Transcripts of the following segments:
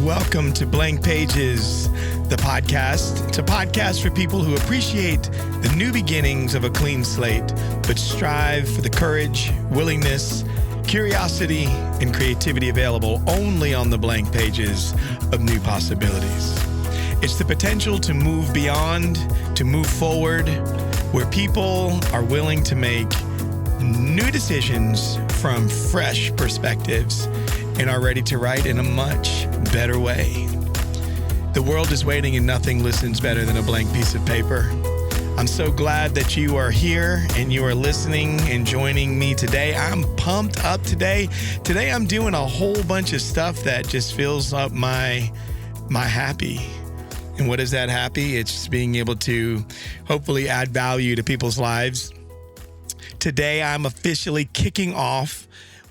Welcome to Blank Pages, the podcast. It's a podcast for people who appreciate the new beginnings of a clean slate, but strive for the courage, willingness, curiosity, and creativity available only on the blank pages of new possibilities. It's the potential to move beyond, to move forward, where people are willing to make new decisions from fresh perspectives and are ready to write in a much better way. The world is waiting and nothing listens better than a blank piece of paper. I'm so glad that you are here and you are listening and joining me today. I'm pumped up today. Today I'm doing a whole bunch of stuff that just fills up my happy. And what is that happy? It's just being able to hopefully add value to people's lives. Today I'm officially kicking off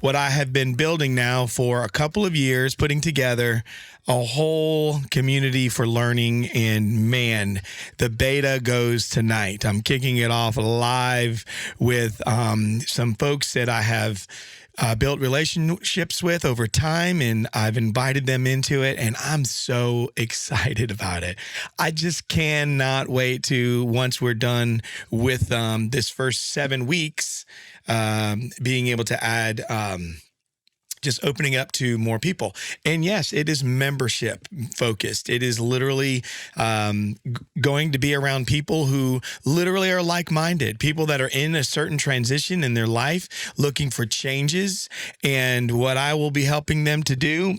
what I have been building now for a couple of years, putting together a whole community for learning. And man, the beta goes tonight. I'm kicking it off live with some folks that I have built relationships with over time, and I've invited them into it, and I'm so excited about it. I just cannot wait to, once we're done with this first 7 weeks, being able to add just opening up to more people. And yes, it is membership focused. It is literally going to be around people who literally are like-minded, people that are in a certain transition in their life, looking for changes. And what I will be helping them to do,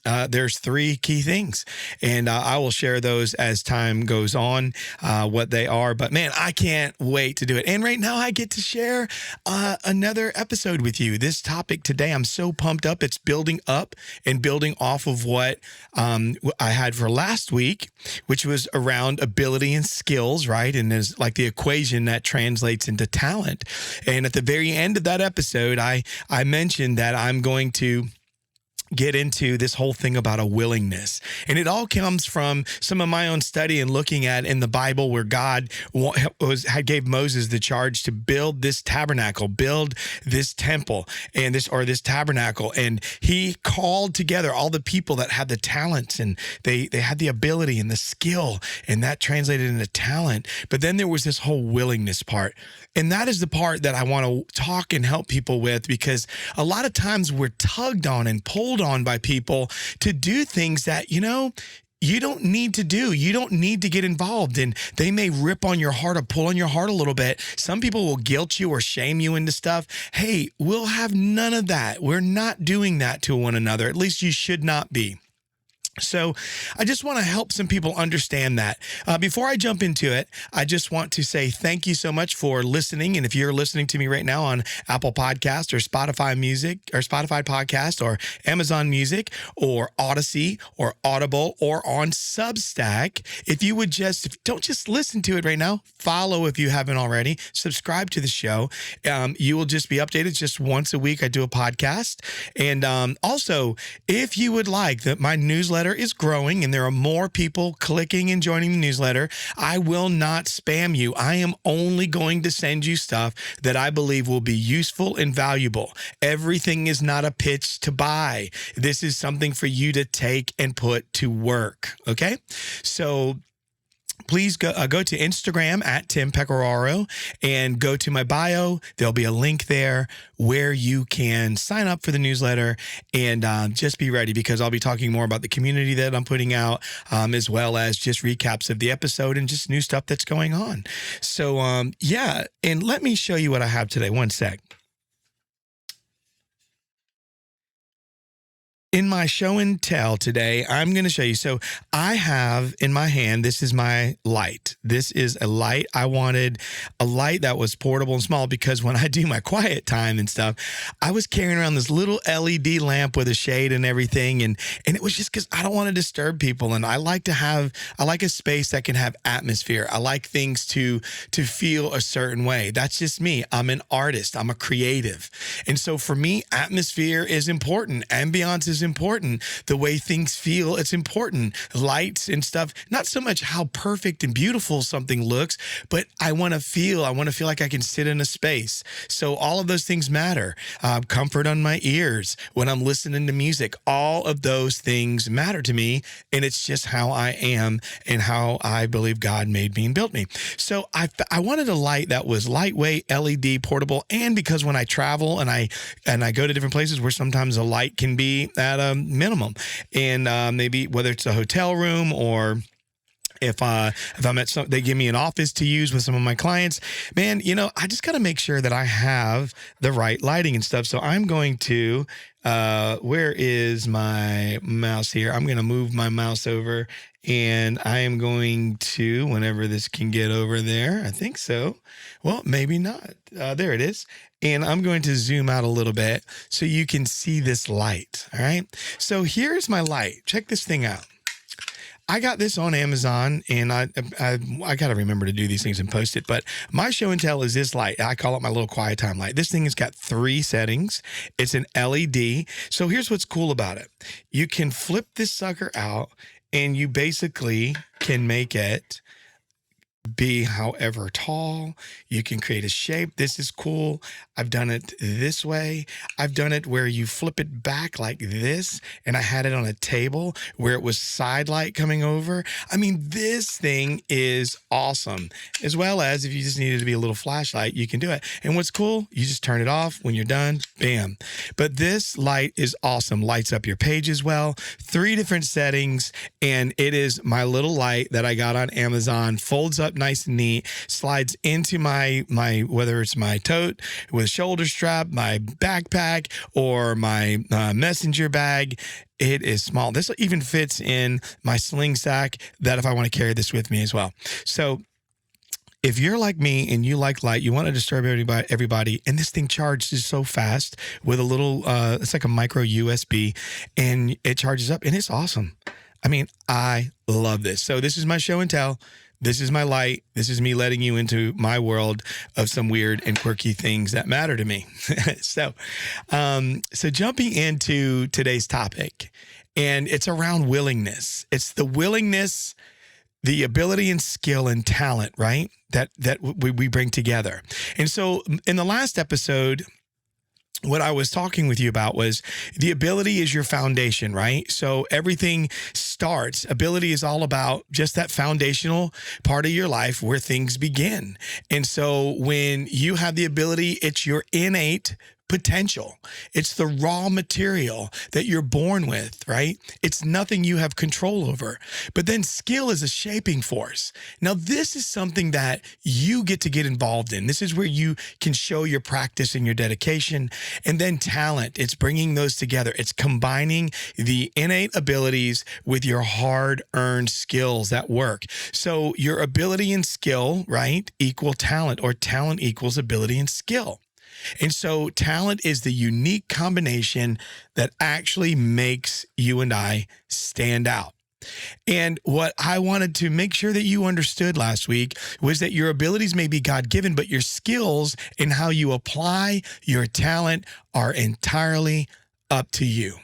there's 3 key things. And I will share those as time goes on, what they are. But man, I can't wait to do it. And right now I get to share another episode with you. This topic today, I'm so pumped up. It's building up and building off of what I had for last week, which was around ability and skills, right? And there's like the equation that translates into talent. And at the very end of that episode, I mentioned that I'm going to get into this whole thing about a willingness. And it all comes from some of my own study and looking at in the Bible where God gave Moses the charge to build this tabernacle, build this temple and this tabernacle. And he called together all the people that had the talents and they had the ability and the skill, and that translated into talent. But then there was this whole willingness part. And that is the part that I want to talk and help people with, because a lot of times we're tugged on and pulled on by people to do things that, you don't need to do. You don't need to get involved. And they may rip on your heart or pull on your heart a little bit. Some people will guilt you or shame you into stuff. Hey, we'll have none of that. We're not doing that to one another. At least you should not be. So I just want to help some people understand that. Before I jump into it, I just want to say thank you so much for listening. And if you're listening to me right now on Apple Podcast or Spotify Music or Spotify Podcast or Amazon Music or Odyssey or Audible or on Substack, if you would don't just listen to it right now, follow if you haven't already, subscribe to the show. You will just be updated just once a week. I do a podcast. And also, if you would like that, my newsletter is growing and there are more people clicking and joining the newsletter. I will not spam you. I am only going to send you stuff that I believe will be useful and valuable. Everything is not a pitch to buy. This is something for you to take and put to work. Okay? So please go to Instagram at Tim Pecoraro and go to my bio. There'll be a link there where you can sign up for the newsletter and just be ready, because I'll be talking more about the community that I'm putting out, as well as just recaps of the episode and just new stuff that's going on. So, and let me show you what I have today. One sec. In my show and tell today, I'm going to show you. So I have in my hand, this is my light. This is a light. I wanted a light that was portable and small, because when I do my quiet time and stuff, I was carrying around this little LED lamp with a shade and everything. And it was just because I don't want to disturb people. And I like a space that can have atmosphere. I like things to feel a certain way. That's just me. I'm an artist. I'm a creative. And so for me, atmosphere is important. Ambiance is is important. The way things feel, it's important. Lights and stuff, not so much how perfect and beautiful something looks, but I want to feel like I can sit in a space. So all of those things matter. Comfort on my ears when I'm listening to music, all of those things matter to me. And it's just how I am and how I believe God made me and built me. So I wanted a light that was lightweight, LED, portable, and because when I travel and I go to different places where sometimes a light can be at a minimum, and maybe whether it's a hotel room or if I'm at some, they give me an office to use with some of my clients, man, I just got to make sure that I have the right lighting and stuff. So I'm going to, where is my mouse here? I'm going to move my mouse over, and I am going to, whenever this can get over there, I think so. Well, maybe not. There it is. And I'm going to zoom out a little bit so you can see this light. All right. So here's my light. Check this thing out. I got this on Amazon, and I got to remember to do these things and post it. But my show and tell is this light. I call it my little quiet time light. This thing has got 3 settings. It's an LED. So here's what's cool about it. You can flip this sucker out, and you basically can make it be however tall. You can create a shape. This is cool. I've done it this way. I've done it where you flip it back like this, and I had it on a table where it was side light coming over. I mean, this thing is awesome. As well as if you just needed to be a little flashlight, you can do it. And what's cool, you just turn it off when you're done, bam. But this light is awesome. Lights up your page as well. 3 different settings, and it is my little light that I got on Amazon. Folds up nice and neat, slides into my whether it's my tote with shoulder strap, my backpack, or my messenger bag. It is small. This even fits in my sling sack that if I want to carry this with me as well. So if you're like me and you like light, you want to disturb everybody, and this thing charges so fast with a little, it's like a micro USB, and it charges up, and it's awesome. I mean, I love this. So this is my show and tell. This is my light. This is me letting you into my world of some weird and quirky things that matter to me. So jumping into today's topic, and it's around willingness. It's the willingness, the ability and skill and talent, right? That we bring together. And so in the last episode, what I was talking with you about was the ability is your foundation, right? So everything starts. Ability is all about just that foundational part of your life where things begin. And so when you have the ability, it's your innate potential. It's the raw material that you're born with, right? It's nothing you have control over. But then skill is a shaping force. Now, this is something that you get to get involved in. This is where you can show your practice and your dedication. And then talent, it's bringing those together. It's combining the innate abilities with your hard-earned skills at work. So your ability and skill, right, equal talent, or talent equals ability and skill. And so talent is the unique combination that actually makes you and I stand out. And what I wanted to make sure that you understood last week was that your abilities may be God-given, but your skills and how you apply your talent are entirely up to you.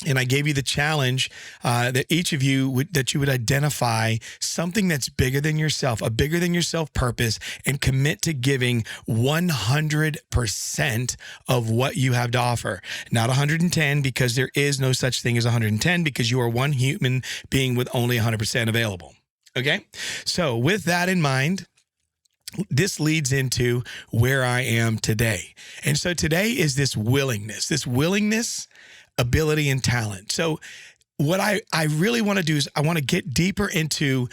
And I gave you the challenge that each of you that you would identify something that's bigger than yourself, a bigger than yourself purpose, and commit to giving 100% of what you have to offer. Not 110, because there is no such thing as 110, because you are one human being with only 100% available. Okay? So with that in mind, this leads into where I am today. And so today is this willingness, ability, and talent. So what I really want to do is I want to get deeper into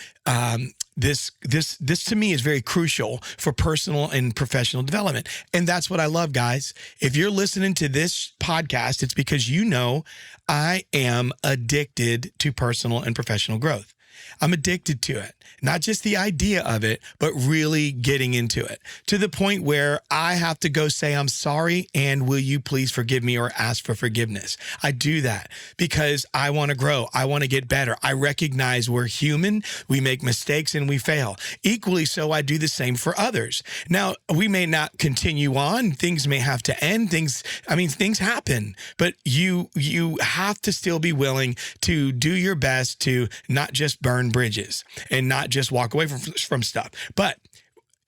this to me is very crucial for personal and professional development. And that's what I love, guys. If you're listening to this podcast, it's because you know I am addicted to personal and professional growth. I'm addicted to it. Not just the idea of it, but really getting into it to the point where I have to go say, I'm sorry, and will you please forgive me, or ask for forgiveness. I do that because I want to grow. I want to get better. I recognize we're human. We make mistakes and we fail. Equally so, I do the same for others. Now, we may not continue on. Things may have to end. Things happen, but you have to still be willing to do your best to not just burn bridges and not just walk away from stuff. But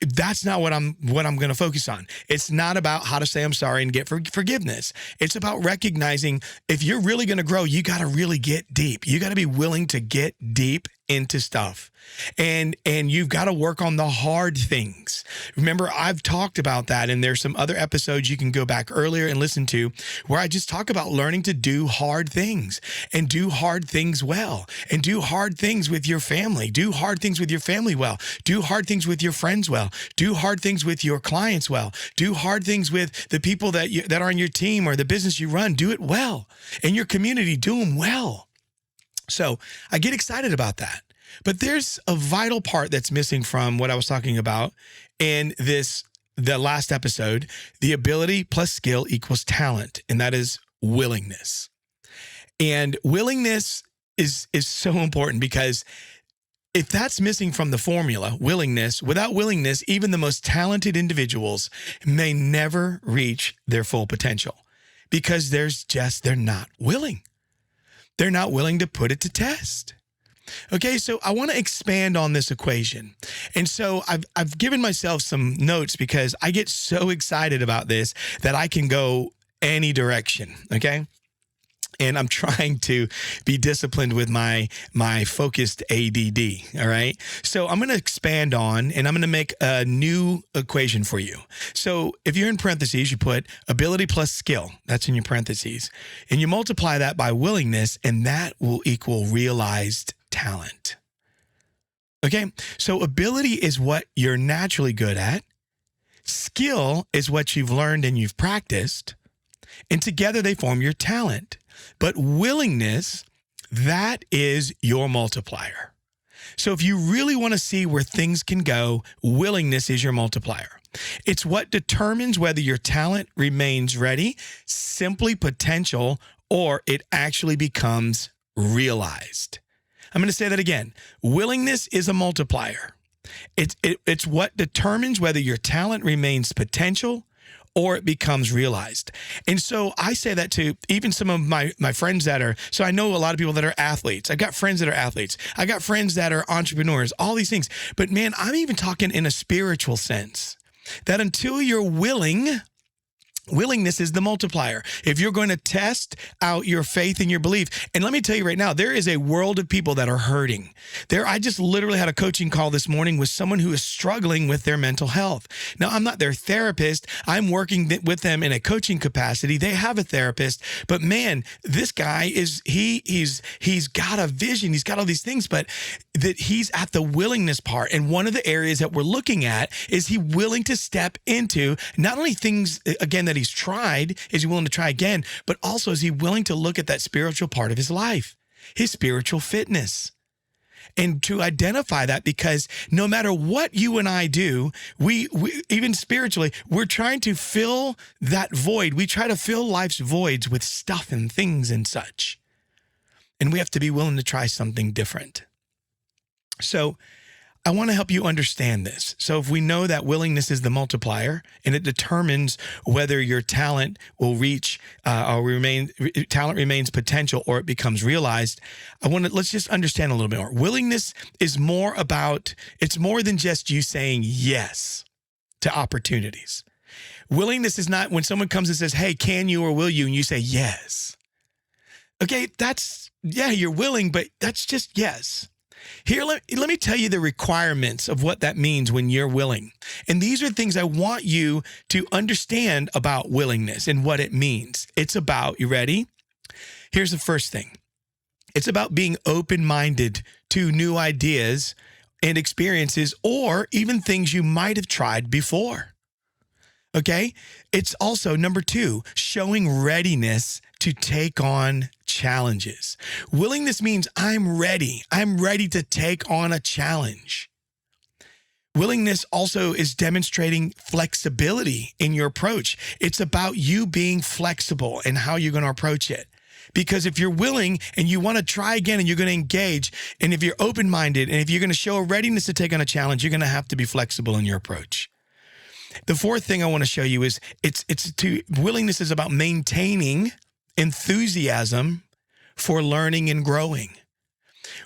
that's not what I'm going to focus on. It's not about how to say I'm sorry and get forgiveness. It's about recognizing if you're really going to grow, you got to really get deep. You got to be willing to get deep into stuff. And you've got to work on the hard things. Remember, I've talked about that, and there's some other episodes you can go back earlier and listen to where I just talk about learning to do hard things and do hard things well, and do hard things with your family. Do hard things with your family well. Do hard things with your friends well. Do hard things with your clients well. Do hard things with the people that are on your team or the business you run. Do it well. In your community, do them well. So I get excited about that. But there's a vital part that's missing from what I was talking about in the last episode. The ability plus skill equals talent, and that is willingness. And willingness is so important, because if that's missing from the formula, willingness, without willingness, even the most talented individuals may never reach their full potential, because they're not willing. They're not willing to put it to test. Okay, so I want to expand on this equation. And so I've given myself some notes because I get so excited about this that I can go any direction, okay? And I'm trying to be disciplined with my focused ADD, all right? So I'm going to expand on, and I'm going to make a new equation for you. So if you're in parentheses, you put ability plus skill. That's in your parentheses. And you multiply that by willingness, and that will equal realized talent. Okay? So ability is what you're naturally good at. Skill is what you've learned and you've practiced. And together they form your talent. But willingness, that is your multiplier. So if you really want to see where things can go, willingness is your multiplier. It's what determines whether your talent remains ready, simply potential, or it actually becomes realized. I'm going to say that again. Willingness is a multiplier. It's what determines whether your talent remains potential or it becomes realized. And so I say that to even some of my friends so I know a lot of people that are athletes. I've got friends that are athletes. I got friends that are entrepreneurs, all these things. But man, I'm even talking in a spiritual sense, that until you're willing, willingness is the multiplier. If you're going to test out your faith and your belief, and let me tell you right now, there is a world of people that are hurting. I just literally had a coaching call this morning with someone who is struggling with their mental health. Now, I'm not their therapist. I'm working with them in a coaching capacity. They have a therapist, but man, this guy he's got a vision. He's got all these things, but that he's at the willingness part. And one of the areas that we're looking at is he willing to step into not only things, again, that he's tried, is he willing to try again, but also is he willing to look at that spiritual part of his life, his spiritual fitness, and to identify that, because no matter what you and I do, we even spiritually, we're trying to fill that void. We try to fill life's voids with stuff and things and such. And we have to be willing to try something different. So I want to help you understand this. So if we know that willingness is the multiplier and it determines whether your talent will reach talent remains potential or it becomes realized, let's just understand a little bit more. Willingness is more than just you saying yes to opportunities. Willingness is not when someone comes and says, hey, can you or will you? And you say yes. Okay, you're willing, but that's just yes. Here, let me tell you the requirements of what that means when you're willing. And these are things I want you to understand about willingness and what it means. It's about, you ready? Here's the first thing. It's about being open-minded to new ideas and experiences, or even things you might have tried before. Okay. It's also number 2, showing readiness to take on challenges. Willingness means I'm ready. I'm ready to take on a challenge. Willingness also is demonstrating flexibility in your approach. It's about you being flexible in how you're going to approach it. Because if you're willing and you want to try again and you're going to engage, and if you're open-minded and if you're going to show a readiness to take on a challenge, you're going to have to be flexible in your approach. The 4th thing I want to show you is willingness is about maintaining enthusiasm for learning and growing.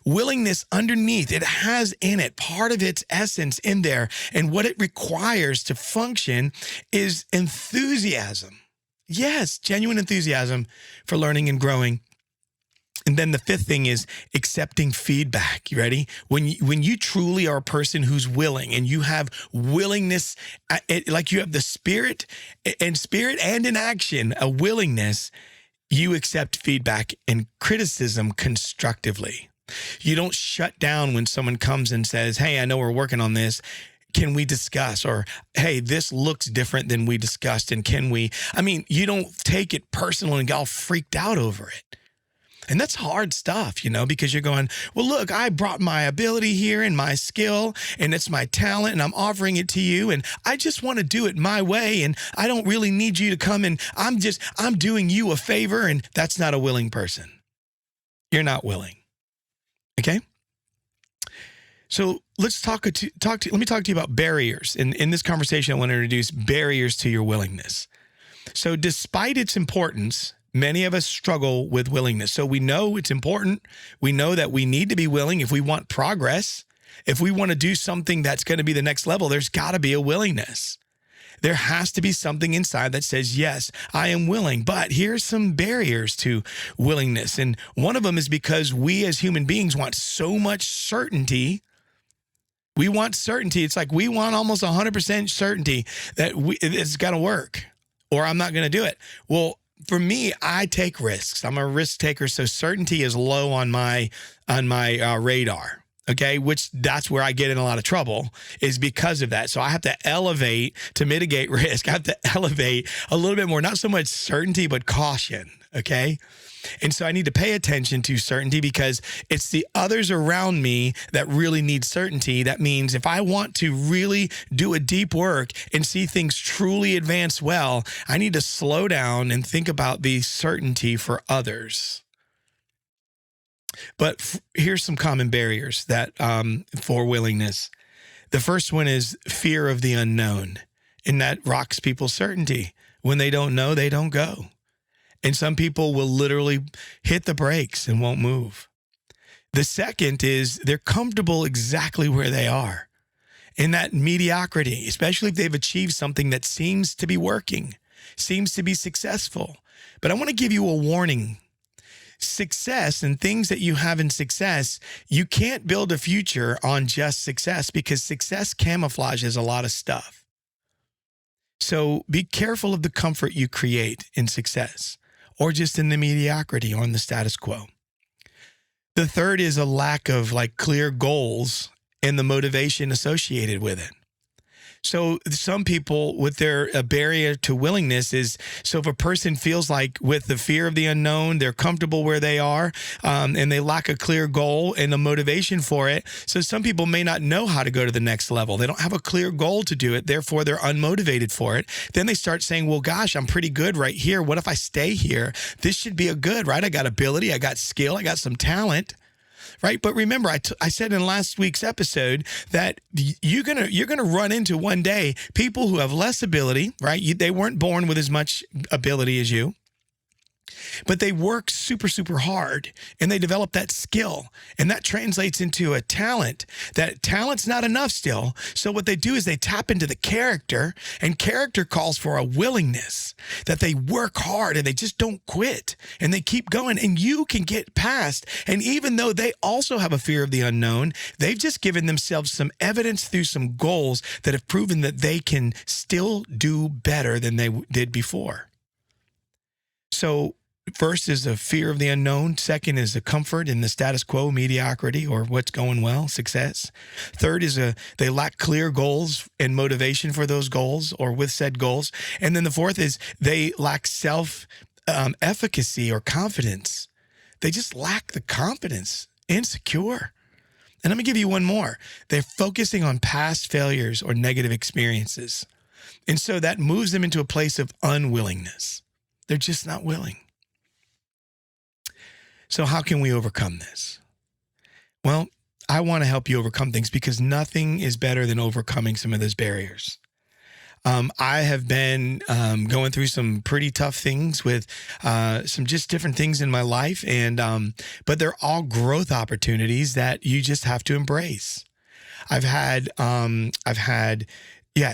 Willingness underneath, it has in it part of its essence in there. And what it requires to function is enthusiasm. Yes, genuine enthusiasm for learning and growing. And then the 5th thing is accepting feedback. You ready? When you truly are a person who's willing and you have willingness, like you have the spirit and in action, a willingness, you accept feedback and criticism constructively. You don't shut down when someone comes and says, hey, I know we're working on this. Can we discuss? Or, hey, this looks different than we discussed. And you don't take it personal and get all freaked out over it. And that's hard stuff, because you're going, well, look, I brought my ability here and my skill and it's my talent and I'm offering it to you. And I just want to do it my way. And I don't really need you to come and I'm doing you a favor. And that's not a willing person. You're not willing. Okay. So let's let me talk to you about barriers. In this conversation, I want to introduce barriers to your willingness. So despite its importance, many of us struggle with willingness. So we know it's important. We know that we need to be willing if we want progress. If we want to do something that's going to be the next level, there's got to be a willingness. There has to be something inside that says, yes, I am willing. But here's some barriers to willingness. And one of them is because we as human beings want so much certainty. We want certainty. It's like we want almost 100% certainty that it's going to work or I'm not going to do it. Well, for me, I take risks. I'm a risk taker, so certainty is low on my radar. Okay, which that's where I get in a lot of trouble is because of that. So I have to elevate to mitigate risk. I have to elevate a little bit more, not so much certainty, but caution. Okay. And so I need to pay attention to certainty because it's the others around me that really need certainty. That means if I want to really do a deep work and see things truly advance well, I need to slow down and think about the certainty for others. But here's some common barriers that for willingness. The first one is fear of the unknown, and that rocks people's certainty. When they don't know, they don't go. And some people will literally hit the brakes and won't move. The second is they're comfortable exactly where they are in that mediocrity, especially if they've achieved something that seems to be working, seems to be successful. But I want to give you a warning. Success and things that you have in success, you can't build a future on just success because success camouflages a lot of stuff. So be careful of the comfort you create in success or just in the mediocrity or in the status quo. The third is a lack of clear goals and the motivation associated with it. So some people with a barrier to willingness is, so if a person feels like with the fear of the unknown, they're comfortable where they are, and they lack a clear goal and a motivation for it. So some people may not know how to go to the next level. They don't have a clear goal to do it. Therefore, they're unmotivated for it. Then they start saying, well, gosh, I'm pretty good right here. What if I stay here? This should be a good, right? I got ability. I got skill. I got some talent. Right. But remember, I said in last week's episode that you're gonna run into one day people who have less ability. Right. They weren't born with as much ability as you. But they work super, super hard and they develop that skill. And that translates into a talent. That talent's not enough still. So what they do is they tap into the character, and character calls for a willingness that they work hard and they just don't quit and they keep going. And you can get past. And even though they also have a fear of the unknown, they've just given themselves some evidence through some goals that have proven that they can still do better than they did before. So First is a fear of the unknown. Second is a comfort in the status quo, mediocrity, or what's going well, success. Third is they lack clear goals and motivation for those goals or with said goals. And then the fourth is they lack efficacy or confidence. They just lack the confidence, insecure. And let me give you one more. They're focusing on past failures or negative experiences. And so that moves them into a place of unwillingness. They're just not willing. So how can we overcome this? Well, I want to help you overcome things because nothing is better than overcoming some of those barriers. I have been going through some pretty tough things with some just different things in my life, but they're all growth opportunities that you just have to embrace. I've had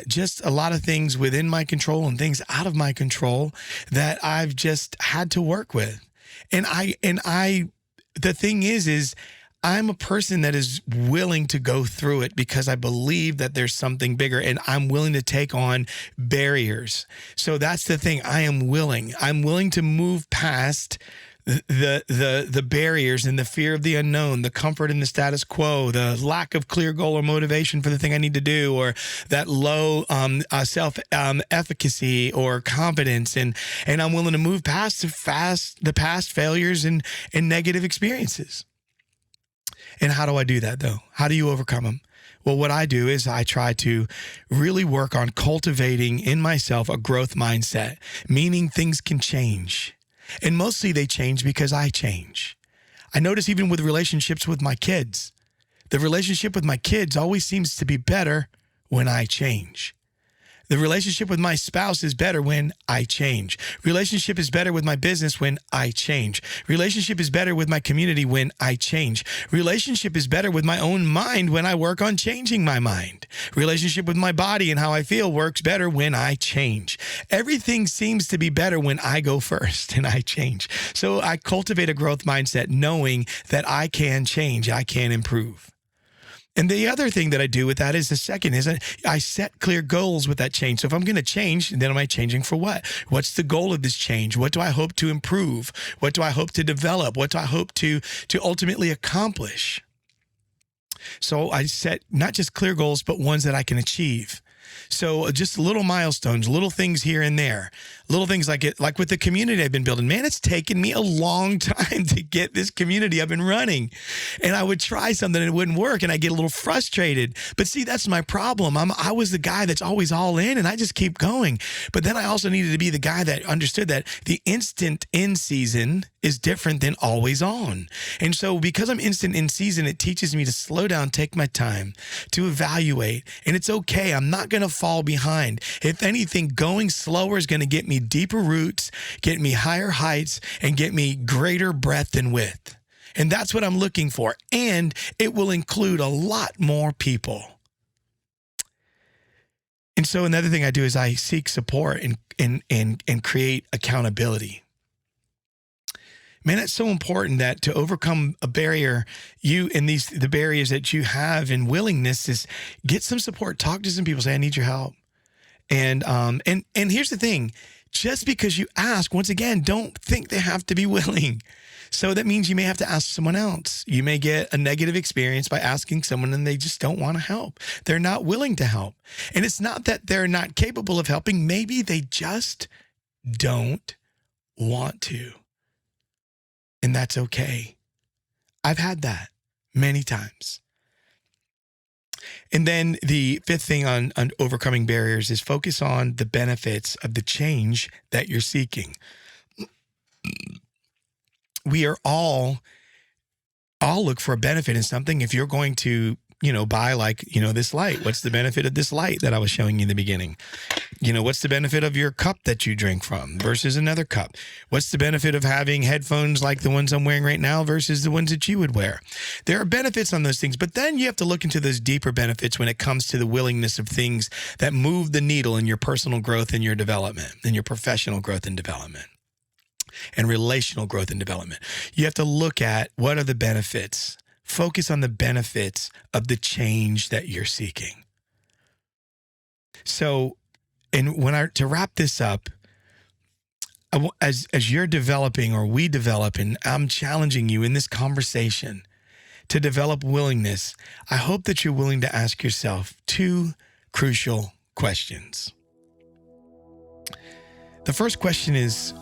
just a lot of things within my control and things out of my control that I've just had to work with. The thing is I'm a person that is willing to go through it because I believe that there's something bigger and I'm willing to take on barriers. So that's the thing. I'm willing to move past the barriers and the fear of the unknown, the comfort in the status quo, the lack of clear goal or motivation for the thing I need to do, or that low self efficacy or confidence, and I'm willing to move past the past failures and negative experiences. And how do I do that though? How do you overcome them? Well, what I do is I try to really work on cultivating in myself a growth mindset, meaning things can change. And mostly they change because I change. I notice even with relationships with my kids, the relationship with my kids always seems to be better when I change. The relationship with my spouse is better when I change. Relationship is better with my business when I change. Relationship is better with my community when I change. Relationship is better with my own mind when I work on changing my mind. Relationship with my body and how I feel works better when I change. Everything seems to be better when I go first and I change. So I cultivate a growth mindset knowing that I can change, I can improve. And the other thing that I do with that is I set clear goals with that change. So if I'm going to change, then am I changing for what? What's the goal of this change? What do I hope to improve? What do I hope to develop? What do I hope to ultimately accomplish? So I set not just clear goals, but ones that I can achieve. So just little milestones, little things here and there, little things like with the community I've been building. Man, it's taken me a long time to get this community I've been running. And I would try something and it wouldn't work and I get a little frustrated. But see, that's my problem. I was the guy that's always all in and I just keep going. But then I also needed to be the guy that understood that the instant in season is different than always on. And so because I'm instant in season, it teaches me to slow down, take my time, to evaluate. And it's okay. I'm not going to fall behind. If anything, going slower is going to get me deeper roots, get me higher heights, and get me greater breadth and width. And that's what I'm looking for. And it will include a lot more people. And so another thing I do is I seek support and create accountability. Man, it's so important that to overcome a barrier, the barriers that you have in willingness is get some support. Talk to some people. Say, I need your help. And here's the thing. Just because you ask, once again, don't think they have to be willing. So that means you may have to ask someone else. You may get a negative experience by asking someone and they just don't want to help. They're not willing to help. And it's not that they're not capable of helping. Maybe they just don't want to. And that's okay. I've had that many times. And then the fifth thing on overcoming barriers is focus on the benefits of the change that you're seeking. We are all look for a benefit in something. If you're going to, buy this light, what's the benefit of this light that I was showing you in the beginning? What's the benefit of your cup that you drink from versus another cup? What's the benefit of having headphones like the ones I'm wearing right now versus the ones that you would wear? There are benefits on those things, but then you have to look into those deeper benefits when it comes to the willingness of things that move the needle in your personal growth and your development, in your professional growth and development, and relational growth and development. You have to look at what are the benefits. Focus on the benefits of the change that you're seeking. So, to wrap this up, as you're developing or we develop, and I'm challenging you in this conversation to develop willingness, I hope that you're willing to ask yourself two crucial questions. The first question is,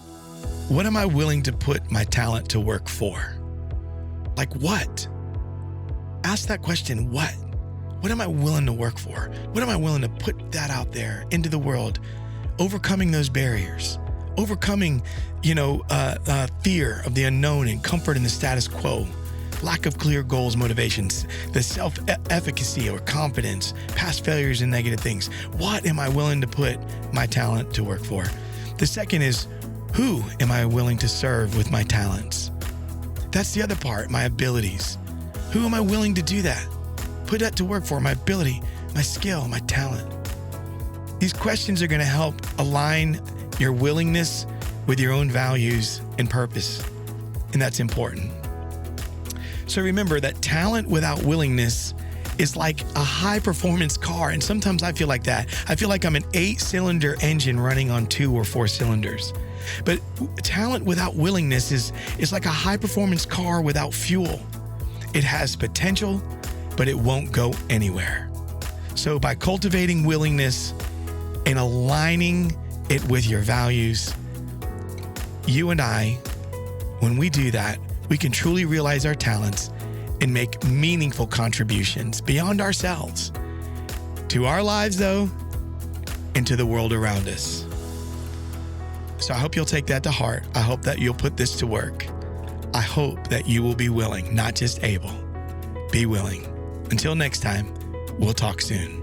what am I willing to put my talent to work for? Like what? Ask that question, what? What am I willing to work for? What am I willing to put that out there into the world? Overcoming those barriers, overcoming, fear of the unknown and comfort in the status quo, lack of clear goals, motivations, the self-efficacy or confidence, past failures and negative things. What am I willing to put my talent to work for? The second is, who am I willing to serve with my talents? That's the other part, my abilities. Who am I willing to do that? Put that to work for, my ability, my skill, my talent. These questions are going to help align your willingness with your own values and purpose. And that's important. So remember that talent without willingness is like a high performance car. And sometimes I feel like that. I feel like I'm an 8-cylinder engine running on 2 or 4 cylinders. But talent without willingness is like a high performance car without fuel. It has potential, but it won't go anywhere. So by cultivating willingness and aligning it with your values, you and I, when we do that, we can truly realize our talents and make meaningful contributions beyond ourselves to our lives, though, and to the world around us. So I hope you'll take that to heart. I hope that you'll put this to work. I hope that you will be willing, not just able. Be willing. Until next time, we'll talk soon.